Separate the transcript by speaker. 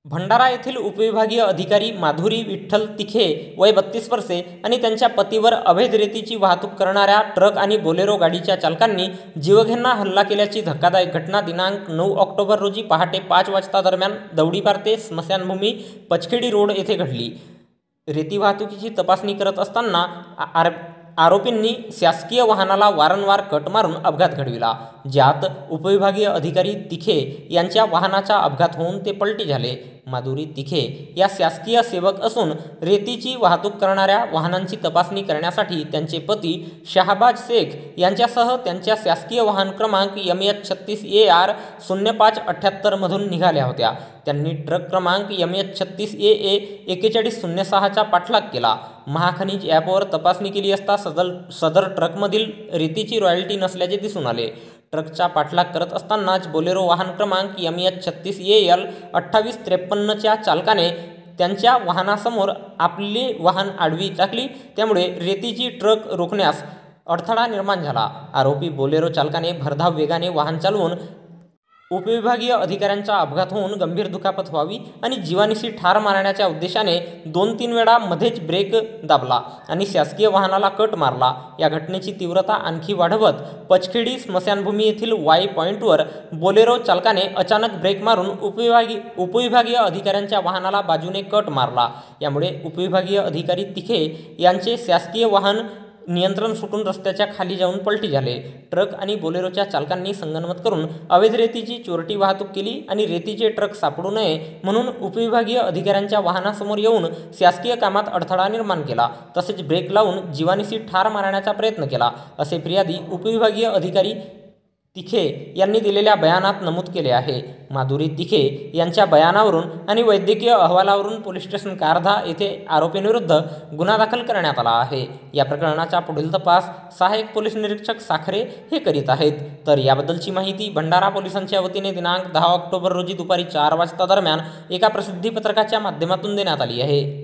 Speaker 1: भंडारा येथील उपविभागीय अधिकारी माधुरी विठ्ठल तिखे वय 32 वर्षे आणि त्यांच्या पतीवर अवैध रेतीची वाहतूक करणाऱ्या ट्रक आणि बोलेरो गाडीच्या चालकांनी जीवघेणा हल्ला केल्याची धक्कादायक घटना दिनांक 9 ऑक्टोबर रोजी पहाटे 5 वाजता दरम्यान दौडीपार ते स्मशानभूमी पचखेडी रोड येथे घडली। रेती वाहतुकीची तपासणी करत असताना आरोपींनी शासकीय वाहनाला वारंवार कट मारून अपघात घडविला, ज्यात उपविभागीय अधिकारी तिखे यांच्या वाहनाचा अपघात होऊन ते पलटी झाले। माधुरी तिखे या शासकीय सेवक असून रेतीची वाहतूक करणाऱ्या वाहनांची तपासणी करण्यासाठी त्यांचे पती शाहबाज शेख यांच्यासह त्यांच्या शासकीय वाहन क्रमांक MH36AR 0578 मधून निघाल्या होत्या। त्यांनी ट्रक क्रमांक MH36AA 4106 चा पाठलाग केला। महाखनिज ॲपवर तपासणी केली असता सदर ट्रकमधील रेतीची रॉयल्टी नसल्याचे दिसून आले। ट्रकचा पाठलाग करत असतानाच बोलेरो वाहन क्रमांक MH36AL 2853 च्या चालकाने त्यांच्या वाहनासमोर आपले वाहन आडवी टाकली, त्यामुळे रेतीची ट्रक रोखण्यास अडथळा निर्माण झाला। आरोपी बोलेरो चालकाने भरधाव वेगाने वाहन चालवून उपविभागीय अधिकाऱ्यांचा अपघात होऊन गंभीर दुखापत व्हावी आणि जीवानिशी ठार मारण्याच्या उद्देशाने 2-3 वेळा मध्येच ब्रेक दाबला आणि शासकीय वाहनाला कट मारला। या घटनेची तीव्रता आणखी वाढवत पचखेडी स्मशानभूमी येथील वाय पॉईंटवर बोलेरो चालकाने अचानक ब्रेक मारून उपविभागीय अधिकाऱ्यांच्या वाहनाला बाजूने कट मारला। यामुळे उपविभागीय अधिकारी तिखे यांचे शासकीय वाहन नियंत्रण सुटून रस्त्याच्या खाली जाऊन पलटी झाले। ट्रक आणि बोलेरोच्या चालकांनी संगनमत करून अवैध रेतीची चोरटी वाहतूक केली आणि रेतीचे ट्रक सापडू नये म्हणून उपविभागीय अधिकाऱ्यांच्या वाहनासमोर येऊन शासकीय कामात अडथळा निर्माण केला, तसेच ब्रेक लावून जीवानिशी ठार मारण्याचा प्रयत्न केला, असे फिर्यादी उपविभागीय अधिकारी तिखे यांनी दिलेल्या बयानात नमूद केले आहे। माधुरी तिखे यांच्या बयानावरून आणि वैद्यकीय अहवालावरून पोलीस स्टेशन कारधा येथे आरोपींविरुद्ध गुन्हा दाखल करण्यात आला आहे। या प्रकरणाचा पुढील तपास सहाय्यक पोलीस निरीक्षक साखरे हे करीत आहेत। तर याबद्दलची माहिती भंडारा पोलिसांच्या वतीने दिनांक 10 ऑक्टोबर रोजी दुपारी 4 वाजता दरम्यान एका प्रसिद्धी पत्रकाच्या माध्यमातून देण्यात आली आहे।